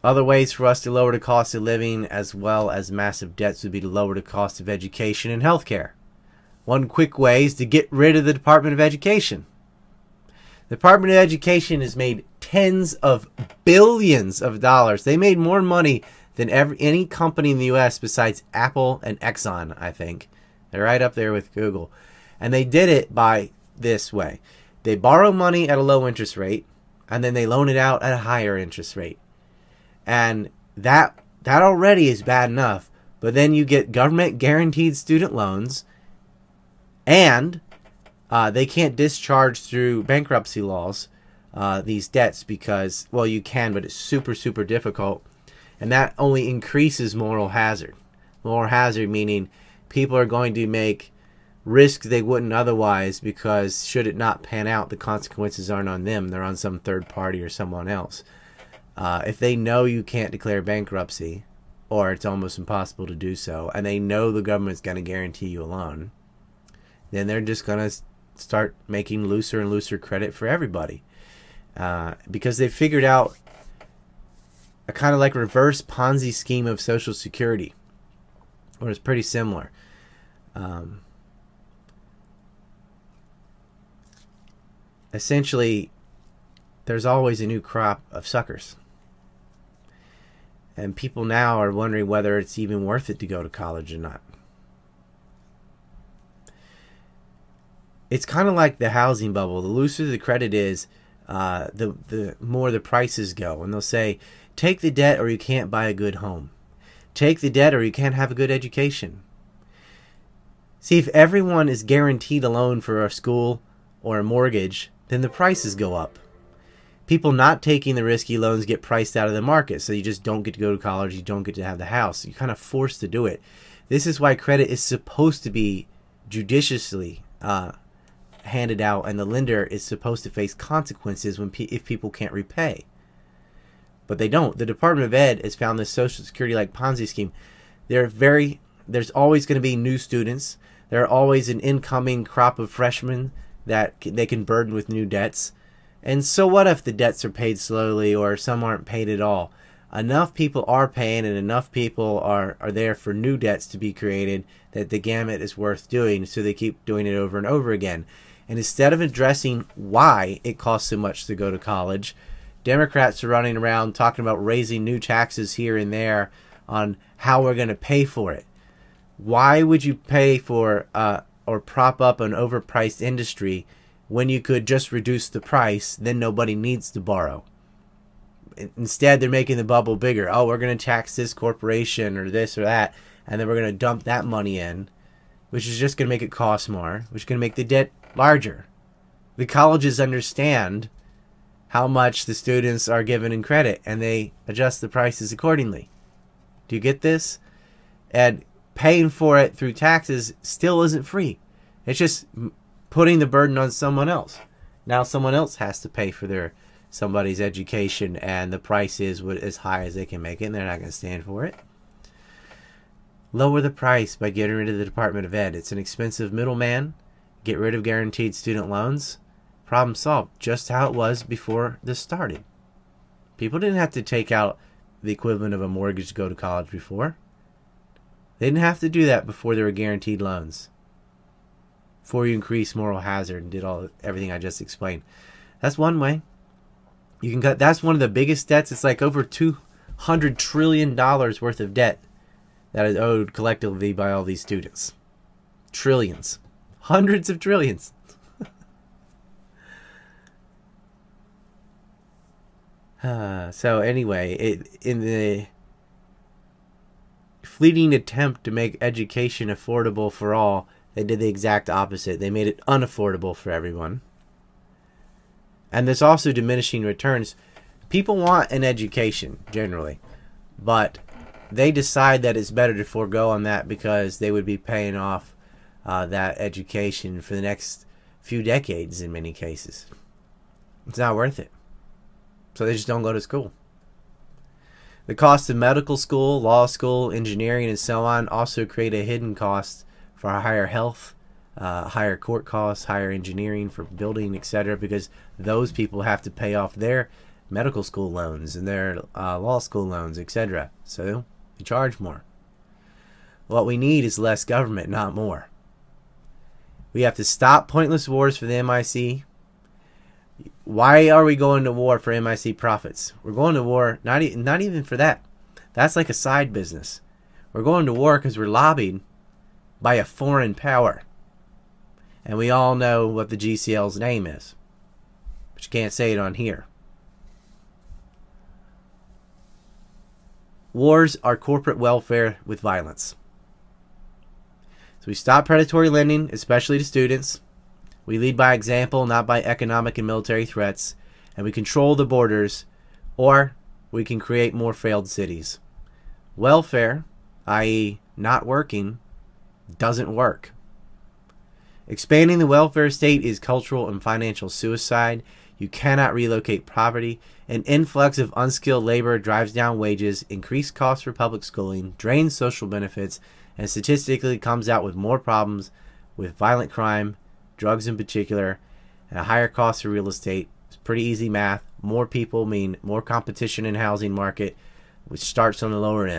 Other ways for us to lower the cost of living as well as massive debts would be to lower the cost of education and healthcare. One quick way is to get rid of the Department of Education. The Department of Education has made tens of billions of dollars. They made more money than any company in the U.S. besides Apple and Exxon, I think. They're right up there with Google. And they did it by this way. They borrow money at a low interest rate, and then they loan it out at a higher interest rate. And that already is bad enough. But then you get government guaranteed student loans, and they can't discharge through bankruptcy laws these debts because, well, you can, but it's super, super difficult. And that only increases moral hazard. Moral hazard meaning people are going to make risks they wouldn't otherwise because should it not pan out, the consequences aren't on them. They're on some third party or someone else. If they know you can't declare bankruptcy, or it's almost impossible to do so, and they know the government's going to guarantee you a loan, then they're just going to start making looser and looser credit for everybody. Because they figured out a kind of like reverse Ponzi scheme of Social Security, or it's pretty similar. Essentially, there's always a new crop of suckers. And people now are wondering whether it's even worth it to go to college or not. It's kind of like the housing bubble. The looser the credit is, the more the prices go. And they'll say, take the debt or you can't buy a good home. Take the debt or you can't have a good education. See, if everyone is guaranteed a loan for a school or a mortgage, then the prices go up. People not taking the risky loans get priced out of the market, so you just don't get to go to college, you don't get to have the house. You're kind of forced to do it. This is why credit is supposed to be judiciously handed out, and the lender is supposed to face consequences if people can't repay. But they don't. The Department of Ed has found this Social Security-like Ponzi scheme. There's always going to be new students. There are always an incoming crop of freshmen that they can burden with new debts. And so what if the debts are paid slowly or some aren't paid at all? Enough people are paying and enough people are there for new debts to be created that the gamut is worth doing, so they keep doing it over and over again. And instead of addressing why it costs so much to go to college, Democrats are running around talking about raising new taxes here and there on how we're going to pay for it. Why would you pay for or prop up an overpriced industry when you could just reduce the price? Then nobody needs to borrow. Instead, they're making the bubble bigger. Oh, we're going to tax this corporation or this or that, and then we're going to dump that money in, which is just going to make it cost more, which is going to make the debt larger. The colleges understand how much the students are given in credit, and they adjust the prices accordingly. Do you get this? And paying for it through taxes still isn't free. It's just putting the burden on someone else. Now someone else has to pay for somebody's education, and the price is as high as they can make it, and they're not going to stand for it. Lower the price by getting rid of the Department of Ed. It's an expensive middleman. Get rid of guaranteed student loans. Problem solved. Just how it was before this started. People didn't have to take out the equivalent of a mortgage to go to college before. They didn't have to do that before there were guaranteed loans. Before you increased moral hazard and did everything I just explained. That's one way. You can cut. That's one of the biggest debts. It's like over $200 trillion worth of debt that is owed collectively by all these students. Trillions. Hundreds of trillions. So anyway, in the fleeting attempt to make education affordable for all, they did the exact opposite. They made it unaffordable for everyone. And there's also diminishing returns. People want an education, generally. But they decide that it's better to forego on that because they would be paying off that education for the next few decades in many cases. It's not worth it. So they just don't go to school. The cost of medical school, law school, engineering, and so on also create a hidden cost for higher health, higher court costs, higher engineering for building, etc. because those people have to pay off their medical school loans and their law school loans, etc. So you charge more. What we need is less government, not more. We have to stop pointless wars for the MIC. Why are we going to war for MIC profits? We're going to war not even for that. That's like a side business. We're going to war because we're lobbied by a foreign power. And we all know what the GCL's name is. But you can't say it on here. Wars are corporate welfare with violence. So we stop predatory lending, especially to students. We lead by example, not by economic and military threats. And we control the borders, or we can create more failed cities. Welfare, i.e. not working, doesn't work. Expanding the welfare state is cultural and financial suicide. You cannot relocate poverty. An influx of unskilled labor drives down wages, increased costs for public schooling, drains social benefits, and statistically comes out with more problems with violent crime, drugs in particular, and a higher cost for real estate. It's pretty easy math. More people mean more competition in housing market, which starts on the lower end.